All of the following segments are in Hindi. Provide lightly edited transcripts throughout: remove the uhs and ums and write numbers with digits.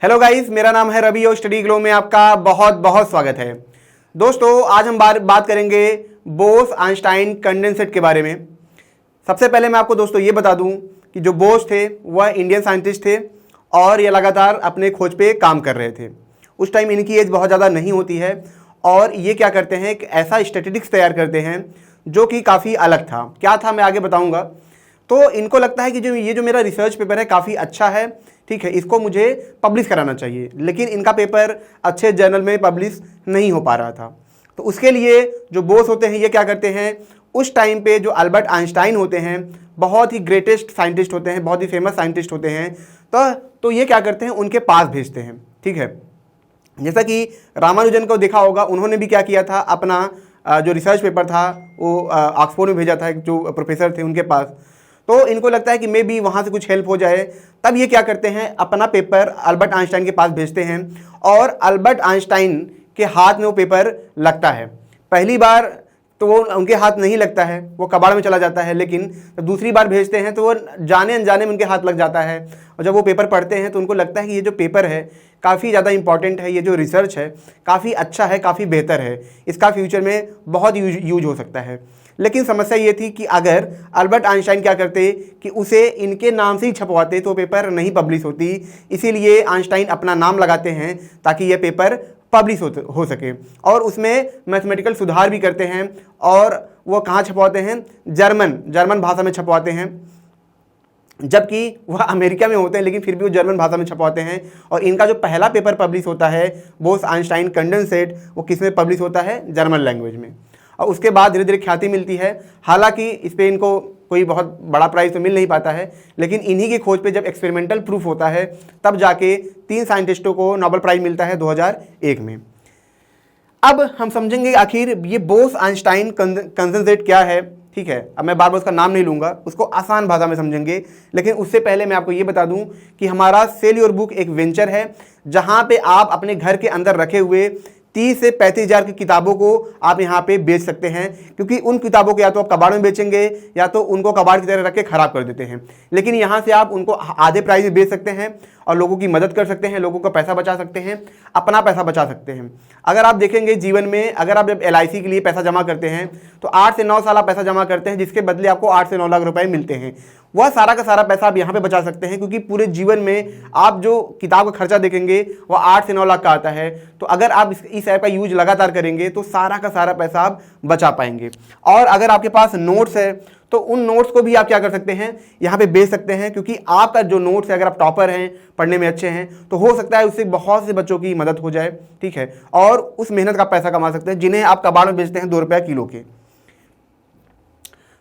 हेलो गाइस, मेरा नाम है रवि और स्टडी ग्लो में आपका बहुत बहुत स्वागत है। दोस्तों, आज हम बात करेंगे बोस आइंस्टाइन कंडेंसेट के बारे में। सबसे पहले मैं आपको दोस्तों ये बता दूं कि जो बोस थे वह इंडियन साइंटिस्ट थे और ये लगातार अपने खोज पे काम कर रहे थे। उस टाइम इनकी एज बहुत ज़्यादा नहीं होती है और ये क्या करते हैं, एक ऐसा स्टैटिस्टिक्स तैयार करते हैं जो कि काफ़ी अलग था। क्या था मैं आगे बताऊँगा। तो इनको लगता है कि ये जो मेरा रिसर्च पेपर है काफ़ी अच्छा है, ठीक है, इसको मुझे पब्लिश कराना चाहिए। लेकिन इनका पेपर अच्छे जर्नल में पब्लिश नहीं हो पा रहा था। तो उसके लिए जो बोस होते हैं ये क्या करते हैं, उस टाइम पे जो अल्बर्ट आइंस्टाइन होते हैं, बहुत ही ग्रेटेस्ट साइंटिस्ट होते हैं, बहुत ही फेमस साइंटिस्ट होते हैं, तो ये क्या करते हैं, उनके पास भेजते हैं। ठीक है, जैसा कि रामानुजन को देखा होगा, उन्होंने भी क्या किया था, अपना जो रिसर्च पेपर था वो ऑक्सफोर्ड में भेजा था, जो प्रोफेसर थे उनके पास। तो इनको लगता है कि मे बी वहाँ से कुछ हेल्प हो जाए। तब ये क्या करते हैं, अपना पेपर अल्बर्ट आइंस्टाइन के पास भेजते हैं और अल्बर्ट आइंस्टाइन के हाथ में वो पेपर लगता है। पहली बार तो वो उनके हाथ नहीं लगता है, वो कबाड़ में चला जाता है। लेकिन जब दूसरी बार भेजते हैं तो वो जाने अनजाने में उनके हाथ लग जाता है। और जब वो पेपर पढ़ते हैं तो उनको लगता है कि ये जो पेपर है काफ़ी ज़्यादा इंपॉर्टेंट है, ये जो रिसर्च है काफ़ी अच्छा है, काफ़ी बेहतर है, इसका फ्यूचर में बहुत यूज हो सकता है। लेकिन समस्या ये थी कि अगर अल्बर्ट आइंस्टाइन क्या करते कि उसे इनके नाम से ही छपवाते तो पेपर नहीं पब्लिश होती। इसीलिए आइंस्टाइन अपना नाम लगाते हैं ताकि यह पेपर पब्लिश हो सके। और उसमें मैथमेटिकल सुधार भी करते हैं। और वो कहाँ छपवाते हैं, जर्मन भाषा में छपवाते हैं, जबकि वह अमेरिका में होते हैं लेकिन फिर भी वो जर्मन भाषा में छपवाते हैं। और इनका जो पहला पेपर पब्लिश होता है बोस आइंस्टाइन कंडेंसेट, वो किस में पब्लिश होता है, जर्मन लैंग्वेज में। और उसके बाद धीरे धीरे ख्याति मिलती है। हालांकि इस पर इनको कोई बहुत बड़ा प्राइज़ तो मिल नहीं पाता है, लेकिन इन्हीं की खोज पे जब एक्सपेरिमेंटल प्रूफ होता है तब जाके 3 साइंटिस्टों को नोबेल प्राइज़ मिलता है 2001 में। अब हम समझेंगे आखिर ये बोस आइंस्टाइन कंडेंसेट क्या है। ठीक है, अब मैं बार बार उसका नाम नहीं लूँगा, उसको आसान भाषा में समझेंगे। लेकिन उससे पहले मैं आपको ये बता दूं कि हमारा सेल योर बुक एक वेंचर है जहाँ पे आप अपने घर के अंदर रखे हुए 30 से 35 हज़ार की किताबों को आप यहाँ पे बेच सकते हैं। क्योंकि उन किताबों को या तो आप कबाड़ में बेचेंगे या तो उनको कबाड़ की तरह रख के ख़राब कर देते हैं। लेकिन यहाँ से आप उनको आधे प्राइस में बेच सकते हैं और लोगों की मदद कर सकते हैं, लोगों का पैसा बचा सकते हैं, अपना पैसा बचा सकते हैं। अगर आप देखेंगे जीवन में, अगर आप जब LIC के लिए पैसा जमा करते हैं तो 8 से 9 साल आप पैसा जमा करते हैं, जिसके बदले आपको 8 से 9 लाख रुपए मिलते हैं। वह सारा का सारा पैसा आप यहाँ पे बचा सकते हैं, क्योंकि पूरे जीवन में आप जो किताब का खर्चा देखेंगे वह 8 से 9 लाख का आता है। तो अगर आप इस ऐप का यूज लगातार करेंगे तो सारा का सारा पैसा आप बचा पाएंगे। और अगर आपके पास नोट्स है तो उन नोट्स को भी आप क्या कर सकते हैं, यहाँ पे बेच सकते हैं। क्योंकि आपका जो नोट्स है, अगर आप टॉपर हैं, पढ़ने में अच्छे हैं, तो हो सकता है उससे बहुत से बच्चों की मदद हो जाए। ठीक है, और उस मेहनत का पैसा कमा सकते हैं जिन्हें आप कबाड़ में बेचते हैं 2 रुपये किलो के।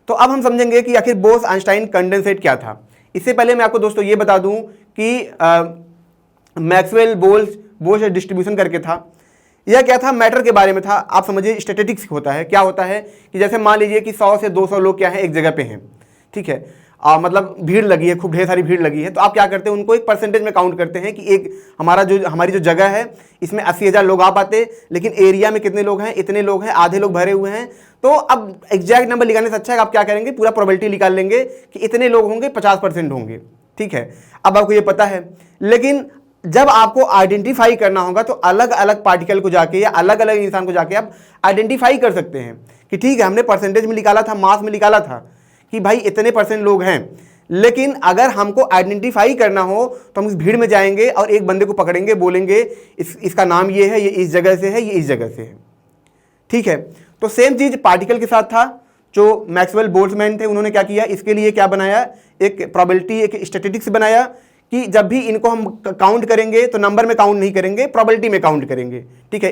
तो अब हम समझेंगे कि आखिर बोस आइंस्टाइन कंडेंसेट क्या था। इससे पहले मैं आपको दोस्तों ये बता दूं कि मैक्सवेल बोर्स डिस्ट्रीब्यूशन करके था। यह क्या था, मैटर के बारे में था। आप समझिए स्टैटिस्टिक्स होता है, क्या होता है कि जैसे मान लीजिए कि 100 से 200 लोग क्या है एक जगह पे हैं। ठीक है, मतलब भीड़ लगी है, खूब ढेर सारी भीड़ लगी है। तो आप क्या करते हैं, उनको एक परसेंटेज में काउंट करते हैं कि एक हमारी जो जगह है इसमें 80,000 लोग आ पाते, लेकिन एरिया में कितने लोग हैं, इतने लोग हैं, आधे लोग भरे हुए हैं। तो अब एग्जैक्ट नंबर निकालने से अच्छा है आप क्या करेंगे, पूरा प्रोबेबिलिटी निकाल लेंगे कि इतने लोग होंगे, 50% होंगे। ठीक है, अब आपको ये पता है। लेकिन जब आपको आइडेंटिफाई करना होगा तो अलग अलग पार्टिकल को जाके या अलग अलग इंसान को जाके आप आइडेंटिफाई कर सकते हैं कि ठीक है, हमने परसेंटेज में निकाला था, मास में निकाला था कि भाई इतने % लोग हैं। लेकिन अगर हमको आइडेंटिफाई करना हो तो हम इस भीड़ में जाएंगे और एक बंदे को पकड़ेंगे, बोलेंगे इसका नाम ये है, ये इस जगह से है, ये इस जगह से है। ठीक है, तो सेम चीज पार्टिकल के साथ था। जो मैक्सवेल बोल्ट्जमैन थे, उन्होंने क्या किया, इसके लिए क्या बनाया, एक प्रोबेबिलिटी, एक स्टैटिस्टिक्स बनाया कि जब भी इनको हम काउंट करेंगे तो नंबर में काउंट नहीं करेंगे, प्रोबेबिलिटी में काउंट करेंगे। ठीक है,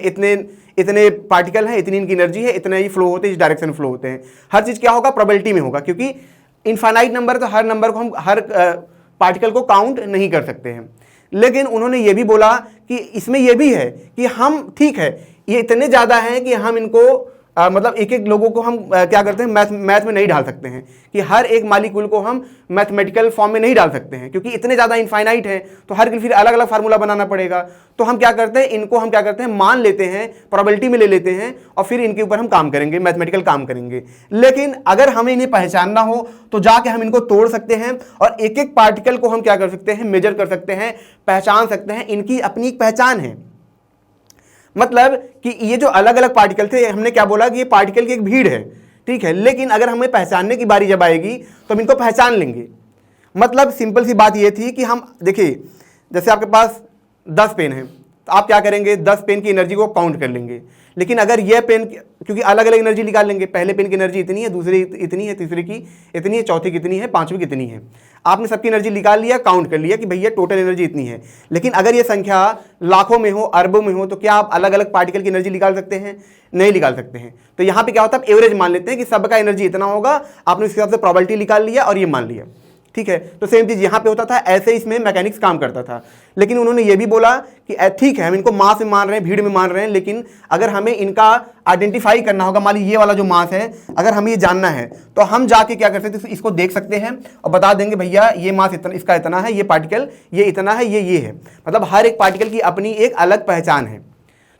इतने पार्टिकल हैं, इतनी इनकी एनर्जी है, इतने ही फ्लो होते हैं, इस डायरेक्शन फ्लो होते हैं। हर चीज़ क्या होगा, प्रोबेबिलिटी में होगा। क्योंकि इनफाइनाइट नंबर, तो हर नंबर को हम, हर पार्टिकल को काउंट नहीं कर सकते हैं। लेकिन उन्होंने ये भी बोला कि इसमें यह भी है कि हम, ठीक है, ये इतने ज़्यादा हैं कि हम इनको मतलब एक एक लोगों को हम क्या करते हैं, मैथ में नहीं डाल सकते हैं, कि हर एक मॉलिक्यूल को हम मैथमेटिकल फॉर्म में नहीं डाल सकते हैं, क्योंकि इतने ज़्यादा इनफाइनाइट है, तो हर के फिर अलग अलग फार्मूला बनाना पड़ेगा। तो हम क्या करते हैं, इनको हम क्या करते हैं, मान लेते हैं, प्रोबेबिलिटी में ले लेते हैं, और फिर इनके ऊपर हम काम करेंगे, मैथमेटिकल काम करेंगे। लेकिन अगर हमें इन्हें पहचानना हो तो जाके हम इनको तोड़ सकते हैं, और एक एक पार्टिकल को हम क्या कर सकते हैं, मेजर कर सकते हैं, पहचान सकते हैं। इनकी अपनी एक पहचान है। मतलब कि ये जो अलग अलग पार्टिकल थे, हमने क्या बोला कि ये पार्टिकल की एक भीड़ है, ठीक है, लेकिन अगर हमें पहचानने की बारी जब आएगी तो हम इनको पहचान लेंगे। मतलब सिंपल सी बात ये थी कि हम देखिए, जैसे आपके पास 10 पेन है, तो आप क्या करेंगे, 10 पेन की एनर्जी को काउंट कर लेंगे। लेकिन अगर ये पेन, क्योंकि अलग अलग एनर्जी निकाल लेंगे, पहले पेन की एनर्जी इतनी है, दूसरी इतनी है, तीसरे की इतनी है, चौथी कितनी है, पांचवी कितनी है, आपने सबकी एनर्जी निकाल लिया, काउंट कर लिया कि भैया टोटल एनर्जी इतनी है। लेकिन अगर ये संख्या लाखों में हो, अरबों में हो, तो क्या आप अलग अलग पार्टिकल की एनर्जी निकाल सकते हैं? नहीं निकाल सकते हैं। तो यहाँ पे क्या होता है, आप एवरेज मान लेते हैं कि सबका एनर्जी इतना होगा, आपने उसके हिसाब से प्रोबेबिलिटी निकाल लिया और ये मान लिया, ठीक है। तो सेम चीज यहां पे होता था, ऐसे इसमें मैकेनिक्स काम करता था। लेकिन उन्होंने ये भी बोला कि ठीक है, हम इनको मास में मान रहे हैं, भीड़ में मान रहे हैं, लेकिन अगर हमें इनका आइडेंटिफाई करना होगा, मान लीजिए ये वाला जो मास है, अगर हमें ये जानना है, तो हम जाके क्या कर सकते हैं, इसको देख सकते हैं और बता देंगे भैया ये मास इतना, इसका इतना है, ये पार्टिकल ये इतना है, ये है। मतलब हर एक पार्टिकल की अपनी एक अलग पहचान है।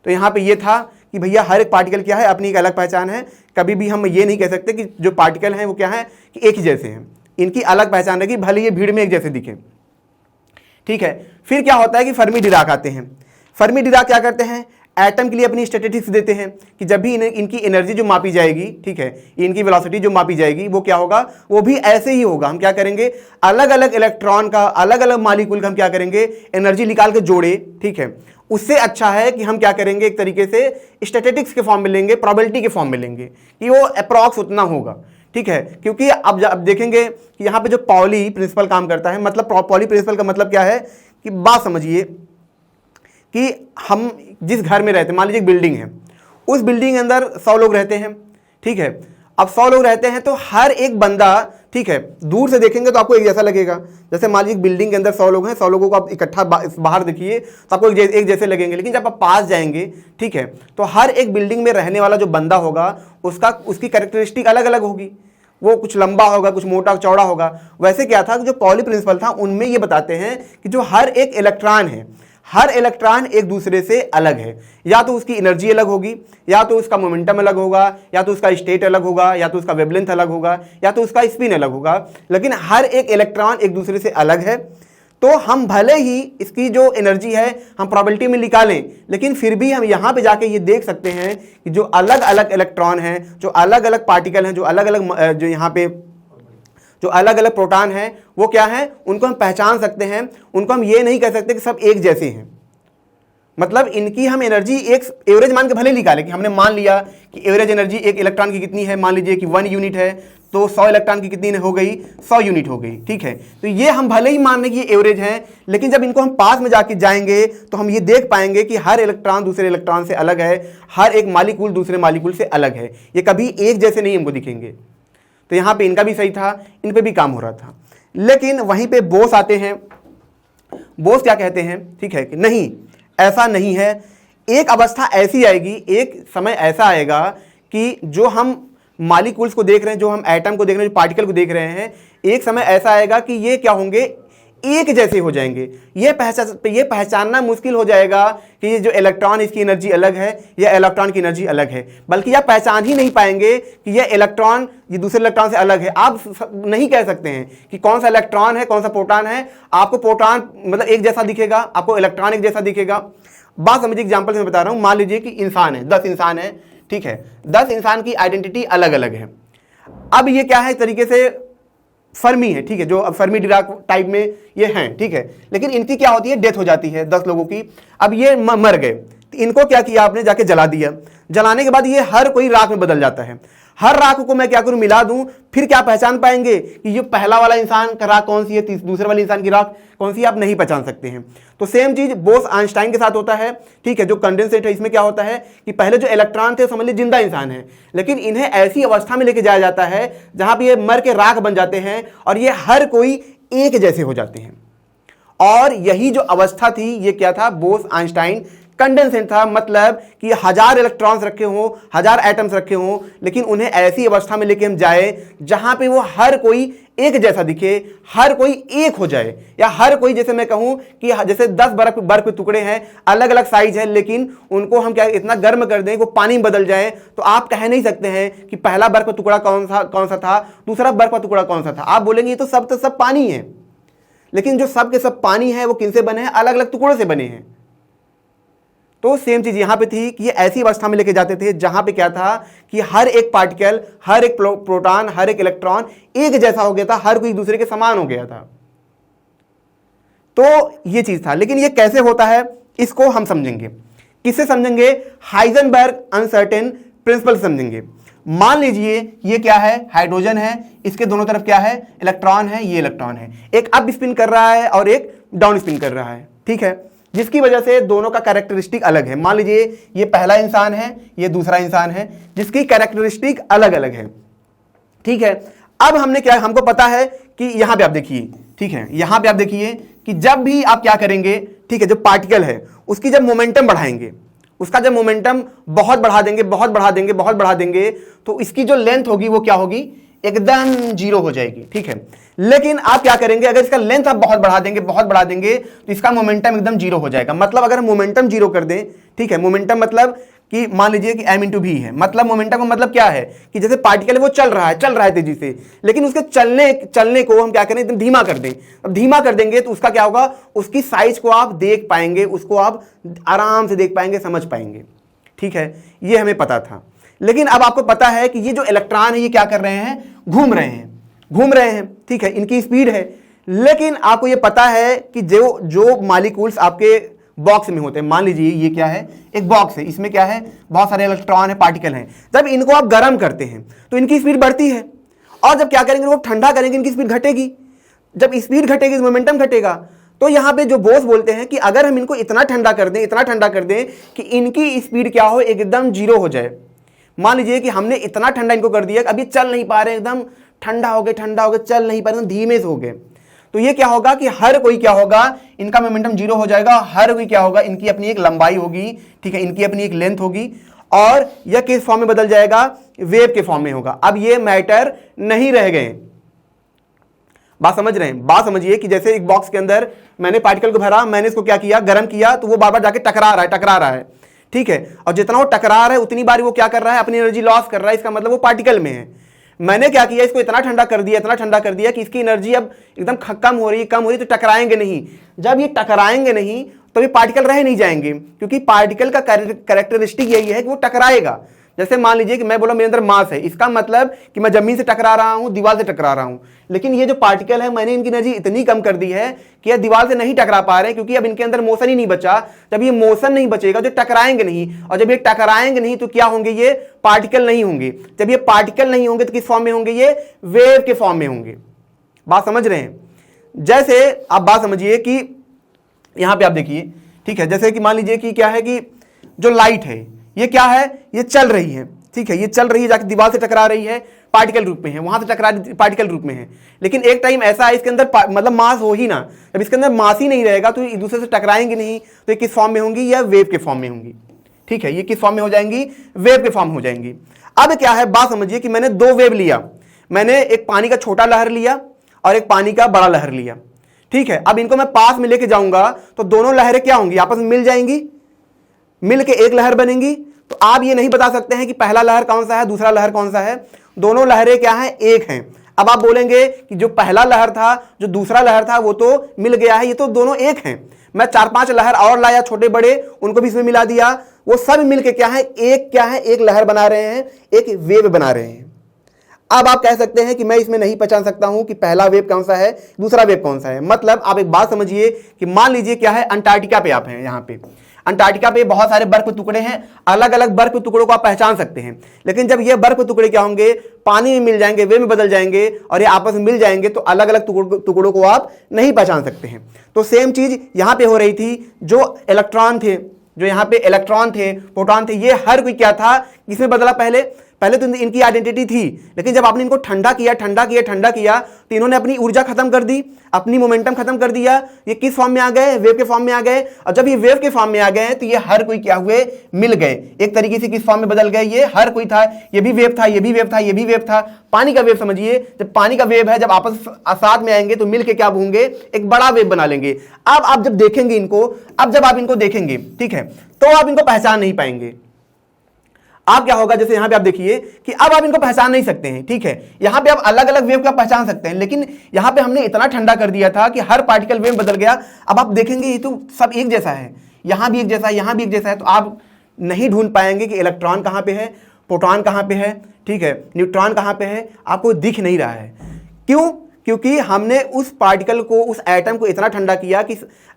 तो यहाँ पे ये था कि भैया हर एक पार्टिकल क्या है, अपनी एक अलग पहचान है। कभी भी हम ये नहीं कह सकते कि जो पार्टिकल हैं वो क्या है, कि एक ही जैसे हैं। इनकी अलग पहचान रहेगी, भले ये भीड़ में एक जैसे दिखे, ठीक है। फिर क्या होता है कि फर्मी डिराक आते हैं। फर्मी डिराक क्या करते हैं, एटम के लिए अपनी स्टैटिस्टिक्स देते हैं कि जब भी इनकी एनर्जी जो मापी जाएगी, ठीक है, इनकी वेलोसिटी जो मापी जाएगी, वो क्या होगा, वो भी ऐसे ही होगा। हम क्या करेंगे, अलग अलग इलेक्ट्रॉन का, अलग अलग मॉलिक्यूल का हम क्या करेंगे, एनर्जी निकाल के जोड़े, ठीक है। उससे अच्छा है कि हम क्या करेंगे, एक तरीके से स्टैटिस्टिक्स के फॉर्म में लेंगे, प्रोबेबिलिटी के फॉर्म में लेंगे, कि वो अप्रॉक्स उतना होगा, ठीक है। क्योंकि अब देखेंगे कि यहाँ पे जो पॉली प्रिंसिपल काम करता है, मतलब पॉली प्रिंसिपल का मतलब क्या है, कि बात समझिए कि हम जिस घर में रहते हैं, मान लीजिए एक बिल्डिंग है, उस बिल्डिंग के अंदर 100 लोग रहते हैं, ठीक है। अब 100 लोग रहते हैं तो हर एक बंदा, ठीक है, दूर से देखेंगे तो आपको एक जैसा लगेगा। जैसे मान लीजिए बिल्डिंग के अंदर 100 लोग हैं, 100 लोगों को आप इकट्ठा बाहर देखिए तो आपको एक जैसे लगेंगे। लेकिन जब आप पास जाएंगे, ठीक है, तो हर एक बिल्डिंग में रहने वाला जो बंदा होगा, उसकी कैरेक्टरिस्टिक अलग अलग होगी। वो कुछ लंबा होगा, कुछ मोटा चौड़ा होगा। वैसे क्या था, जो पॉली प्रिंसिपल था, उनमें ये बताते हैं कि जो हर एक इलेक्ट्रॉन है, हर इलेक्ट्रॉन एक दूसरे से अलग है। या तो उसकी एनर्जी अलग होगी, या तो उसका मोमेंटम अलग होगा, या तो उसका स्टेट अलग होगा, या तो उसका वेवलेंथ अलग होगा, या तो उसका स्पिन अलग होगा। लेकिन हर एक इलेक्ट्रॉन एक दूसरे से अलग है। तो हम भले ही इसकी जो एनर्जी है हम प्रोबेबिलिटी में निकालें, लेकिन फिर भी हम यहाँ पे जाके ये देख सकते हैं कि जो अलग अलग इलेक्ट्रॉन हैं, जो अलग अलग पार्टिकल हैं, जो अलग अलग जो यहाँ पे जो अलग अलग प्रोटॉन हैं, वो क्या है, उनको हम पहचान सकते हैं। उनको हम ये नहीं कह सकते कि सब एक जैसे हैं। मतलब इनकी हम एनर्जी एक एवरेज मान के भले निकालें, कि हमने मान लिया कि एवरेज एनर्जी एक इलेक्ट्रॉन की कितनी है, मान लीजिए कि 1 यूनिट है, तो 100 इलेक्ट्रॉन की कितनी हो गई, 100 यूनिट हो गई, ठीक है। तो ये हम भले ही मान लें कि ये एवरेज है, लेकिन जब इनको हम पास में जाके जाएंगे तो हम ये देख पाएंगे कि हर इलेक्ट्रॉन दूसरे इलेक्ट्रॉन से अलग है, हर एक मॉलिक्यूल दूसरे मॉलिक्यूल से अलग है। ये कभी एक जैसे नहीं हमको दिखेंगे। तो यहाँ पे इनका भी सही था, इन पे भी काम हो रहा था। लेकिन वहीं पे बोस आते हैं। बोस क्या कहते हैं, ठीक है, कि नहीं, ऐसा नहीं है। एक अवस्था ऐसी आएगी, एक समय ऐसा आएगा कि जो हम मॉलिक्यूल्स को देख रहे हैं, जो हम एटम को देख रहे हैं, जो पार्टिकल को देख रहे हैं, एक समय ऐसा आएगा कि ये क्या होंगे, एक जैसे हो जाएंगे। ये पहचानना मुश्किल हो जाएगा कि ये जो इलेक्ट्रॉन, इसकी एनर्जी अलग है, या इलेक्ट्रॉन की एनर्जी अलग है। बल्कि आप पहचान ही नहीं पाएंगे कि ये इलेक्ट्रॉन ये दूसरे इलेक्ट्रॉन से अलग है। आप नहीं कह सकते हैं कि कौन सा इलेक्ट्रॉन है, कौन सा प्रोटॉन है। आपको प्रोटॉन मतलब एक जैसा दिखेगा, आपको इलेक्ट्रॉन एक जैसा दिखेगा। बात समझिए, एग्जाम्पल से मैं बता रहा हूँ। मान लीजिए कि इंसान है, 10 इंसान है, ठीक है, 10 इंसान की आइडेंटिटी अलग अलग है। अब ये क्या है, एक तरीके से फर्मी है, ठीक है, जो अब फर्मी डिराक टाइप में ये हैं, ठीक है। लेकिन इनकी क्या होती है, डेथ हो जाती है 10 लोगों की। अब ये मर गए, तो इनको क्या किया आपने, जाके जला दिया। जलाने के बाद ये हर कोई राख में बदल जाता है। हर राख को मैं क्या करूं, मिला दूं, फिर क्या पहचान पाएंगे कि ये पहला वाला इंसान का राख कौन सी है, दूसरे वाले इंसान की राख कौन सी है, आप नहीं पहचान सकते हैं। तो सेम चीज बोस आइंस्टाइन के साथ होता है, ठीक है। जो कंडेंसेट है, इसमें क्या होता है कि पहले जो इलेक्ट्रॉन थे समझ लीजिए जिंदा इंसान है, लेकिन इन्हें ऐसी अवस्था में लेके जाया जाता है जहां पर ये मर के राख बन जाते हैं और ये हर कोई एक जैसे हो जाते हैं। और यही जो अवस्था थी, ये क्या था, बोस आइंस्टाइन कंडेंसेट था मतलब कि 1000 इलेक्ट्रॉन्स रखे हों, 1000 एटम्स रखे हों, लेकिन उन्हें ऐसी अवस्था में लेके हम जाए जहां पे वो हर कोई एक जैसा दिखे, हर कोई एक हो जाए, या हर कोई, जैसे मैं कहूं कि जैसे 10 बर्फ के टुकड़े हैं, अलग अलग साइज है, लेकिन उनको हम क्या इतना गर्म कर दें कि वो पानी में बदल जाए, तो आप कह नहीं सकते हैं कि पहला बर्फ का टुकड़ा कौन सा था, दूसरा बर्फ का टुकड़ा कौन सा था। आप बोलेंगे ये तो सब पानी है, लेकिन जो सब के सब पानी है वो किनसे बने हैं? अलग अलग टुकड़ों से बने हैं। तो सेम चीज यहां पे थी कि ये ऐसी अवस्था में लेके जाते थे जहां पे क्या था कि हर एक पार्टिकल, हर एक प्रोटॉन, हर एक इलेक्ट्रॉन एक जैसा हो गया था, हर कोई एक दूसरे के समान हो गया था। तो ये चीज था। लेकिन ये कैसे होता है इसको हम समझेंगे। किससे समझेंगे? हाइजेनबर्ग अनसर्टेन प्रिंसिपल समझेंगे। मान लीजिए ये क्या है? हाइड्रोजन है, इसके दोनों तरफ क्या है? इलेक्ट्रॉन है, ये इलेक्ट्रॉन है, एक अप स्पिन कर रहा है और एक डाउन स्पिन कर रहा है, ठीक है, जिसकी वजह से दोनों का कैरेक्टरिस्टिक अलग है। मान लीजिए ये पहला इंसान है, ये दूसरा इंसान है, जिसकी कैरेक्टरिस्टिक अलग अलग है, ठीक है। अब हमने क्या, हमको पता है कि यहां पे आप देखिए, ठीक है, यहां पे आप देखिए कि जब भी आप क्या करेंगे, ठीक है, जो पार्टिकल है उसकी जब मोमेंटम बढ़ाएंगे, उसका जब मोमेंटम बहुत बढ़ा देंगे, बहुत बढ़ा देंगे, बहुत बढ़ा देंगे, तो इसकी जो लेंथ होगी वो क्या होगी? एकदम जीरो हो जाएगी, ठीक है। लेकिन आप क्या करेंगे, अगर इसका लेंथ आप बहुत बढ़ा देंगे, बहुत बढ़ा देंगे, तो इसका मोमेंटम एकदम जीरो हो जाएगा। मतलब अगर हम मोमेंटम जीरो कर दें, ठीक है, मोमेंटम मतलब कि मान लीजिए कि m/v है, मतलब मोमेंटम का मतलब क्या है कि जैसे पार्टिकल है वो चल रहा है तेजी से, लेकिन उसके चलने को हम क्या करें? एकदम धीमा कर दें। अब धीमा कर देंगे तो उसका क्या होगा? उसकी साइज को आप देख पाएंगे, उसको आप आराम से देख पाएंगे, समझ पाएंगे, ठीक है, ये हमें पता था। लेकिन अब आपको पता है कि ये जो इलेक्ट्रॉन है ये क्या कर रहे हैं? घूम रहे हैं, ठीक है, इनकी स्पीड है। लेकिन आपको ये पता है कि जो मॉलिक्यूल्स आपके बॉक्स में होते हैं, मान लीजिए ये क्या है? एक बॉक्स है, इसमें क्या है? बहुत सारे इलेक्ट्रॉन है, पार्टिकल हैं। जब इनको आप गर्म करते हैं तो इनकी स्पीड बढ़ती है, और जब क्या करेंगे, वो ठंडा करेंगे, इनकी स्पीड घटेगी। जब स्पीड घटेगी तो मोमेंटम घटेगा। तो यहां पे जो बोस बोलते हैं कि अगर हम इनको इतना ठंडा कर दें कि इनकी स्पीड क्या हो? एकदम जीरो हो जाए। मान लीजिए कि हमने इतना ठंडा इनको कर दिया कि अभी चल नहीं पा रहे, एकदम ठंडा हो गए, चल नहीं पा रहे, धीमे से हो गए, तो ये क्या होगा कि हर कोई क्या होगा? इनका मोमेंटम जीरो हो जाएगा। हर कोई क्या होगा? इनकी अपनी एक लंबाई होगी, ठीक है, इनकी अपनी एक लेंथ होगी, और यह किस फॉर्म में बदल जाएगा? वेव के फॉर्म में होगा। अब ये मैटर नहीं रह गए। बात समझ रहे हैं? बात समझिए कि जैसे एक बॉक्स के अंदर मैंने पार्टिकल को भरा, मैंने इसको क्या किया? गर्म किया, तो वो बार बार जाके टकरा रहा है, ठीक है, और जितना वो टकरा रहा है उतनी बार वो क्या कर रहा है? अपनी एनर्जी लॉस कर रहा है। इसका मतलब वो पार्टिकल में है। मैंने क्या किया? इसको इतना ठंडा कर दिया कि इसकी एनर्जी अब एकदम कम हो रही, तो टकराएंगे नहीं। जब ये टकराएंगे नहीं तो ये पार्टिकल रह नहीं जाएंगे, क्योंकि पार्टिकल का कैरेक्टरिस्टिक यही है कि वो टकराएगा। जैसे मान लीजिए कि मैं बोला मेरे अंदर मास है, इसका मतलब कि मैं जमीन से टकरा रहा हूं, दीवार से टकरा रहा हूं। लेकिन ये जो पार्टिकल है, मैंने इनकी एनर्जी इतनी कम कर दी है कि ये दीवार से नहीं टकरा पा रहे, क्योंकि अब इनके अंदर मोशन ही नहीं बचा। जब ये मोशन नहीं बचेगा तो टकराएंगे नहीं, और जब ये टकराएंगे नहीं तो क्या होंगे? ये पार्टिकल नहीं होंगे। जब ये पार्टिकल नहीं होंगे तो किस फॉर्म में होंगे? ये वेव के फॉर्म में होंगे। बात समझ रहे हैं? जैसे आप बात समझिए कि यहां पे आप देखिए, ठीक है, जैसे कि मान लीजिए कि क्या है कि जो लाइट है ये क्या है? ये चल रही है, ठीक है, ये चल रही है, जाके दीवार से टकरा रही है, पार्टिकल रूप में है, वहां से टकरा पार्टिकल रूप में है। लेकिन एक टाइम ऐसा है इसके अंदर मतलब मास हो ही ना, जब इसके अंदर मास ही नहीं रहेगा तो एक दूसरे से टकराएंगे नहीं, तो ये किस फॉर्म में होंगी? या वेव के फॉर्म में होंगी, ठीक है, ये किस फॉर्म में हो जाएंगी? वेव के फॉर्म हो जाएंगी। अब क्या है? बात समझिए कि मैंने दो वेव लिया, मैंने एक पानी का छोटा लहर लिया और एक पानी का बड़ा लहर लिया, ठीक है। अब इनको मैं पास में लेके जाऊंगा तो दोनों लहरें क्या होंगी? आपस में मिल जाएंगी, मिल के एक लहर बनेंगी। तो आप ये नहीं बता सकते हैं कि पहला लहर कौन सा है, दूसरा लहर कौन सा है। दोनों लहरें क्या हैं? एक हैं। अब आप बोलेंगे कि जो पहला लहर था, जो दूसरा लहर था, वो तो मिल गया है, ये तो दोनों एक हैं। मैं 4-5 लहर और लाया, छोटे बड़े, उनको भी इसमें मिला दिया, वो सब मिलके क्या है? एक लहर बना रहे हैं, एक वेव बना रहे हैं। अब आप कह सकते हैं कि मैं इसमें नहीं पहचान सकता हूं कि पहला वेव कौन सा है, दूसरा वेव कौन सा है। मतलब आप एक बात समझिए कि मान लीजिए क्या है, अंटार्कटिका पे आप हैं, यहां पे अंटार्कटिका पे बहुत सारे बर्फ के टुकड़े हैं, अलग अलग बर्फ के टुकड़ों को आप पहचान सकते हैं। लेकिन जब ये बर्फ के टुकड़े क्या होंगे? पानी में मिल जाएंगे, वे में बदल जाएंगे और ये आपस में मिल जाएंगे, तो अलग अलग टुकड़ों को आप नहीं पहचान सकते हैं। तो सेम चीज यहां पे हो रही थी। जो इलेक्ट्रॉन थे, जो यहाँ पे इलेक्ट्रॉन थे, प्रोटॉन थे, ये हर कोई क्या था? किसमें बदला? पहले तो इनकी आइडेंटिटी थी, लेकिन जब आपने इनको ठंडा किया तो इन्होंने अपनी ऊर्जा खत्म कर दी, अपनी मोमेंटम खत्म कर दिया। ये किस फॉर्म में आ गए? वेव के फॉर्म में आ गए। और जब ये वेव के फॉर्म में आ गए तो ये हर कोई क्या हुए? मिल गए। एक तरीके से किस फॉर्म में बदल गए? ये हर कोई था, ये भी वेव था, ये भी वेव था, ये भी वेव था। पानी का वेव समझिए, जब पानी का वेव है, जब आपस साथ में आएंगे तो मिलके क्या होंगे? एक बड़ा वेव बना लेंगे। अब आप जब देखेंगे इनको, अब जब आप इनको देखेंगे, ठीक है, तो आप इनको पहचान नहीं पाएंगे। आप क्या होगा, जैसे यहां पे आप देखिए कि अब आप इनको पहचान नहीं सकते हैं, ठीक है। यहां पे आप अलग अलग वेव का पहचान सकते हैं, लेकिन यहां पे हमने इतना ठंडा कर दिया था कि हर पार्टिकल वेव बदल गया। अब आप देखेंगे ये तो सब एक जैसा है, यहां भी एक जैसा है, यहां भी एक जैसा है, तो आप नहीं ढूंढ पाएंगे कि इलेक्ट्रॉन कहां पे है, प्रोटॉन कहां पे है, ठीक है, न्यूट्रॉन कहां पे है, आपको दिख नहीं रहा है। क्यों? क्योंकि हमने उस पार्टिकल को, उस एटम को इतना ठंडा किया कि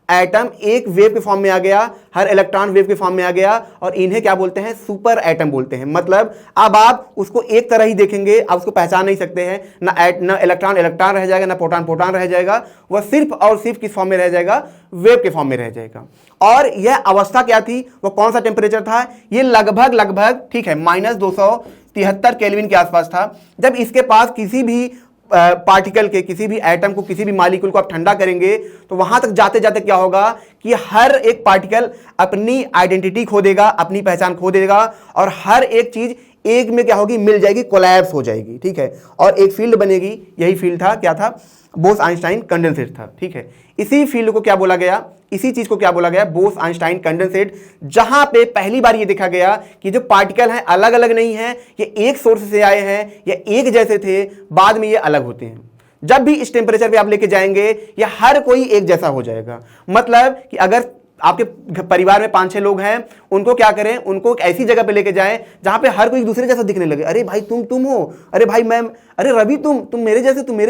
एटम एक वेव के फॉर्म में आ गया, हर इलेक्ट्रॉन वेव के फॉर्म में आ गया, और इन्हें क्या बोलते हैं? सुपर एटम बोलते हैं। मतलब अब आप उसको एक तरह ही देखेंगे, आप उसको पहचान नहीं सकते हैं। ना इलेक्ट्रॉन इलेक्ट्रॉन रह जाएगा, ना प्रोटॉन प्रोटॉन रह जाएगा, वह सिर्फ और सिर्फ किस फॉर्म में रह जाएगा? वेव के फॉर्म में रह जाएगा। और यह अवस्था क्या थी? वो कौन सा टेम्परेचर था? ये लगभग, ठीक है, -273 केल्विन के आसपास था। जब इसके पास किसी भी पार्टिकल के, किसी भी एटम को, किसी भी मॉलिक्यूल को आप ठंडा करेंगे तो वहां तक जाते जाते क्या होगा कि हर एक पार्टिकल अपनी आइडेंटिटी खो देगा, अपनी पहचान खो देगा, और हर एक चीज एक में क्या होगी? मिल जाएगी, कोलैप्स हो जाएगी, ठीक है, और एक फील्ड बनेगी। यही फील्ड था, क्या था? बोस-आइंस्टाइन कंडेंसेट था, ठीक है। इसी फील्ड को क्या बोला गया? इसी चीज को क्या बोला गया? बोस-आइंस्टाइन कंडेंसेट। जहां पे पहली बार ये देखा गया कि जो पार्टिकल हैं अलग अलग नहीं है, ये एक सोर्स से आए हैं, ये एक जैसे थे, बाद में ये अलग होते हैं। जब भी इस टेम्परेचर पे आप लेके जाएंगे, ये हर कोई एक जैसा हो जाएगा। मतलब कि अगर आपके परिवार में 5-6 लोग हैं, उनको क्या करें? उनको एक ऐसी जगह पे लेके जाएं जहां पे हर कोई एक दूसरे जैसा दिखने लगे। अरे भाई तुम हो, अरे भाई मैं, अरे रवि तुम मेरे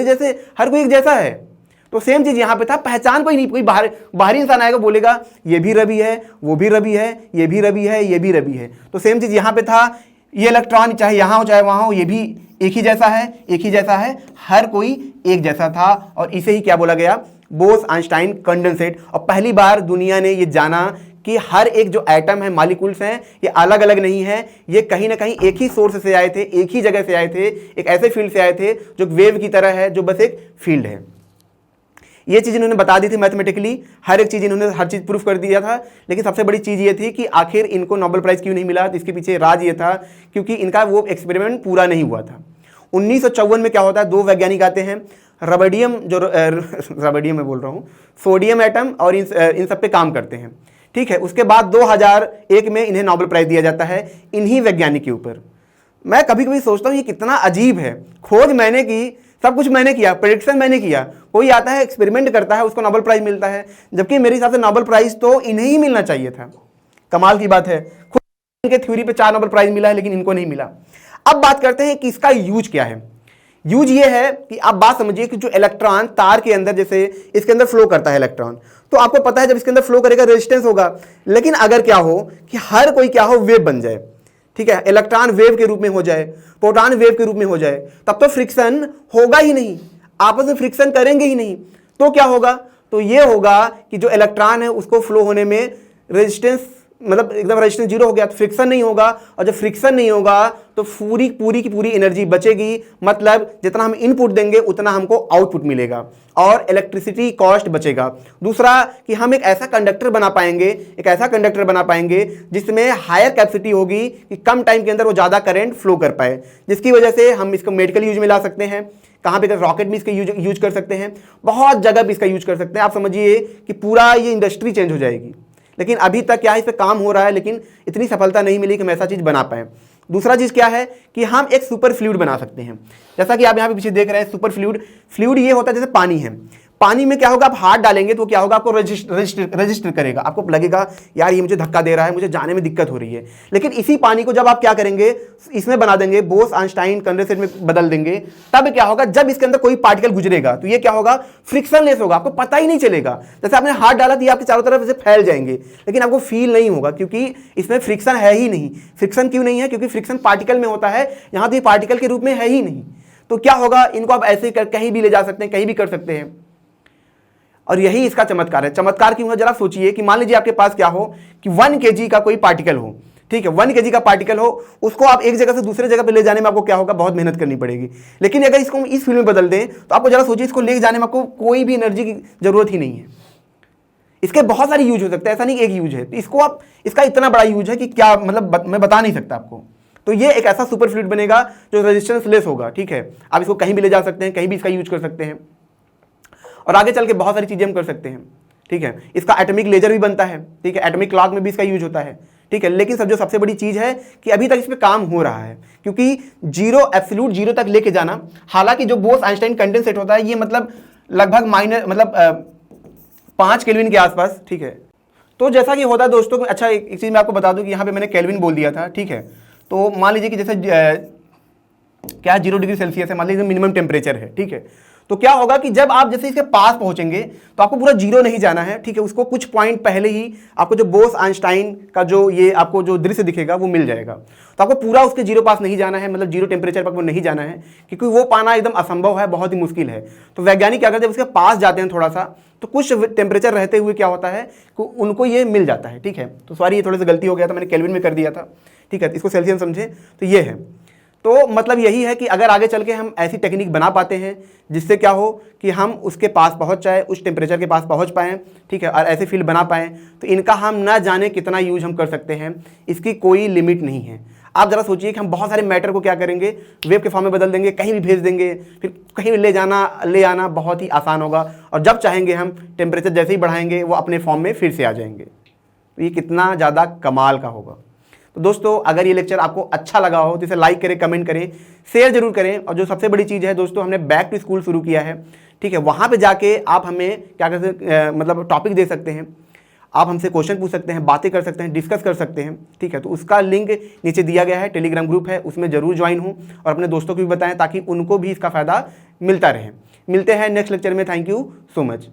जैसे, हर कोई एक जैसा है। तो सेम चीज यहां पे था, पहचान कोई नहीं, कोई बाहरी इंसान आएगा बोलेगा ये भी रवि है, वो भी रवि है, ये भी रवि है, ये भी रवि है। तो सेम चीज यहां पे था, ये इलेक्ट्रॉन चाहे यहां हो चाहे वहां हो, ये भी एक ही जैसा है, एक ही जैसा है, हर कोई एक जैसा था। और इसे ही क्या बोला गया? बोस-आइंस्टाइन कंडेंसेट। और पहली बार दुनिया ने ये जाना कि हर एक जो एटम है, मॉलिक्यूल्स हैं, ये अलग अलग नहीं है, ये कहीं ना कहीं एक ही सोर्स से आए थे, एक ही जगह से आए थे, एक ऐसे फील्ड से आए थे जो वेव की तरह है, जो बस एक फील्ड है। ये चीज इन्होंने बता दी थी मैथमेटिकली, हर एक चीज इन्होंने हर चीज प्रूफ कर दिया था। लेकिन सबसे बड़ी चीज ये थी कि आखिर इनको नोबेल प्राइज क्यों नहीं मिला? तो इसके पीछे राज ये था क्योंकि इनका वो एक्सपेरिमेंट पूरा नहीं हुआ था। 1954 में क्या होता है? 2 वैज्ञानिक आते हैं, रबडियम, जो रबडियम मैं बोल रहा हूँ, सोडियम एटम, और इन सब पे काम करते हैं, ठीक है। उसके बाद 2001 में इन्हें नोबेल प्राइज दिया जाता है इन्हीं वैज्ञानिक के ऊपर। मैं कभी कभी सोचता हूँ ये कितना अजीब है, खोज मैंने की, सब कुछ मैंने किया, प्रेडिक्शन मैंने किया, कोई आता है एक्सपेरिमेंट करता है, उसको नोबेल प्राइज मिलता है, जबकि मेरे हिसाब से नोबेल प्राइज तो इन्हें ही मिलना चाहिए था। कमाल की बात है, खुद इनके थ्योरी पे 4 नोबेल प्राइज मिला है, लेकिन इनको नहीं मिला। अब बात करते हैं कि इसका यूज क्या है। यूज ये है कि आप बात समझिए कि जो इलेक्ट्रॉन तार के अंदर, जैसे इसके अंदर फ्लो करता है इलेक्ट्रॉन, तो आपको पता है जब इसके अंदर फ्लो करेगा रेजिस्टेंस होगा। लेकिन अगर क्या हो कि हर कोई क्या हो? वेव बन जाए, ठीक है, इलेक्ट्रॉन वेव के रूप में हो जाए, प्रोटॉन वेव के रूप में हो जाए, तब तो फ्रिक्शन होगा ही नहीं, आपस में फ्रिक्शन करेंगे ही नहीं। तो क्या होगा? तो ये होगा कि जो इलेक्ट्रॉन है उसको फ्लो होने में रेजिस्टेंस, मतलब एकदम रेजिस्टेंस 0 हो गया, तो फ्रिक्शन नहीं होगा। और जब फ्रिक्शन नहीं होगा तो पूरी की पूरी एनर्जी बचेगी, मतलब जितना हम इनपुट देंगे उतना हमको आउटपुट मिलेगा, और इलेक्ट्रिसिटी कॉस्ट बचेगा। दूसरा कि हम एक ऐसा कंडक्टर बना पाएंगे, जिसमें हायर कैपेसिटी होगी कि कम टाइम के अंदर वो ज़्यादा करंट फ्लो कर पाए, जिसकी वजह से हम इसको मेडिकल यूज में ला सकते हैं। कहाँ पे? रॉकेट में इसका यूज कर सकते हैं, बहुत जगह पे इसका यूज कर सकते हैं। आप समझिए कि पूरा ये इंडस्ट्री चेंज हो जाएगी। लेकिन अभी तक क्या है, इस पे काम हो रहा है, लेकिन इतनी सफलता नहीं मिली कि हम ऐसा चीज बना पाए। दूसरा चीज क्या है कि हम एक सुपर फ्लूइड बना सकते हैं, जैसा कि आप यहाँ पे पीछे देख रहे हैं। सुपर फ्लूइड ये होता है जैसे पानी है, पानी में क्या होगा? आप हाथ डालेंगे तो क्या होगा? आपको रजिस्टर करेगा, आपको लगेगा यार ये मुझे धक्का दे रहा है, मुझे जाने में दिक्कत हो रही है। लेकिन इसी पानी को जब आप क्या करेंगे, इसमें बना देंगे, बोस-आइंस्टाइन कंडेंसेट में बदल देंगे, तब क्या होगा? जब इसके अंदर कोई पार्टिकल गुजरेगा तो ये क्या होगा? फ्रिक्शनलेस होगा, आपको पता ही नहीं चलेगा। जैसे आपने हाथ डाला तो ये आपके चारों तरफ से फैल जाएंगे, लेकिन आपको फील नहीं होगा, क्योंकि इसमें फ्रिक्शन है ही नहीं। फ्रिक्शन क्यों नहीं है? क्योंकि फ्रिक्शन पार्टिकल में होता है, यहाँ तो ये पार्टिकल के रूप में है ही नहीं। तो क्या होगा? इनको आप ऐसे कहीं भी ले जा सकते हैं, कहीं भी कर सकते हैं, और यही इसका चमत्कार है। चमत्कार क्यों है? जरा सोचिए कि मान लीजिए आपके पास क्या हो कि 1 kg का कोई पार्टिकल हो, ठीक है, 1 kg का पार्टिकल हो, उसको आप एक जगह से दूसरे जगह पे ले जाने में आपको क्या होगा, बहुत मेहनत करनी पड़ेगी। लेकिन अगर इसको इस फील्ड में बदल दें तो आपको जरा सोचिए, इसको ले जाने में आपको कोई भी एनर्जी की जरूरत ही नहीं है। इसके बहुत सारे यूज हो सकते हैं, ऐसा नहीं एक यूज है। तो इसको आप, इसका इतना बड़ा यूज है कि क्या मतलब मैं बता नहीं सकता आपको। तो ये एक ऐसा सुपर फ्लूइड बनेगा जो रेजिस्टेंस लेस होगा। ठीक है, आप इसको कहीं भी ले जा सकते हैं, कहीं भी इसका यूज कर सकते हैं, और आगे चल के बहुत सारी चीजें हम कर सकते हैं। ठीक है, इसका एटॉमिक लेजर भी बनता है। ठीक है, एटॉमिक क्लॉक में भी इसका यूज होता है। ठीक है, लेकिन जो सबसे बड़ी चीज है कि अभी तक इस पे काम हो रहा है, क्योंकि जीरो, एब्सोल्यूट जीरो तक लेके जाना, हालांकि जो बोस आइंस्टाइन कंडेंसेट होता है ये मतलब लगभग माइनस मतलब 5 केल्विन के आसपास। ठीक है, तो जैसा कि होता है दोस्तों, अच्छा एक चीज मैं आपको बता दूं कि यहाँ पे मैंने केल्विन बोल दिया था। ठीक है, तो मान लीजिए कि जैसे क्या 0 डिग्री सेल्सियस है, मान लीजिए मिनिमम टेम्परेचर है। ठीक है, तो क्या होगा कि जब आप जैसे इसके पास पहुंचेंगे तो आपको पूरा जीरो नहीं जाना है। ठीक है, उसको कुछ पॉइंट पहले ही आपको जो बोस आइंस्टाइन का जो ये आपको जो दृश्य दिखेगा वो मिल जाएगा। तो आपको पूरा उसके जीरो पास नहीं जाना है, मतलब जीरो टेम्परेचर पर वो नहीं जाना है, क्योंकि वो पाना एकदम असंभव है, बहुत ही मुश्किल है। तो वैज्ञानिक क्या करते हैं, उसके पास जाते हैं थोड़ा सा, तो कुछ टेम्परेचर रहते हुए क्या होता है कि उनको ये मिल जाता है। ठीक है, तो सॉरी ये थोड़ी सी गलती हो गया था, मैंने केल्विन में कर दिया था। ठीक है, इसको सेल्सियस समझे, तो ये है। तो मतलब यही है कि अगर आगे चल के हम ऐसी टेक्निक बना पाते हैं जिससे क्या हो कि हम उसके पास पहुंच जाए, उस टेम्परेचर के पास पहुंच पाएँ, ठीक है, और ऐसे फील्ड बना पाएँ, तो इनका हम ना जाने कितना यूज हम कर सकते हैं, इसकी कोई लिमिट नहीं है। आप जरा सोचिए कि हम बहुत सारे मैटर को क्या करेंगे, वेव के फॉर्म में बदल देंगे, कहीं भी भेज देंगे, फिर कहीं भी ले आना बहुत ही आसान होगा, और जब चाहेंगे हम टेम्परेचर जैसे ही बढ़ाएंगे वो अपने फॉर्म में फिर से आ जाएंगे। तो ये कितना ज़्यादा कमाल का होगा। तो दोस्तों अगर ये लेक्चर आपको अच्छा लगा हो तो इसे लाइक करें, कमेंट करें, शेयर जरूर करें। और जो सबसे बड़ी चीज़ है दोस्तों, हमने बैक टू स्कूल शुरू किया है। ठीक है, वहाँ पे जाके आप हमें क्या कहते मतलब टॉपिक दे सकते हैं, आप हमसे क्वेश्चन पूछ सकते हैं, बातें कर सकते हैं, डिस्कस कर सकते हैं। ठीक है, तो उसका लिंक नीचे दिया गया है, टेलीग्राम ग्रुप है, उसमें जरूर ज्वाइन हो और अपने दोस्तों को भी बताएं ताकि उनको भी इसका फ़ायदा मिलता रहे। मिलते हैं नेक्स्ट लेक्चर में। Thank you so much.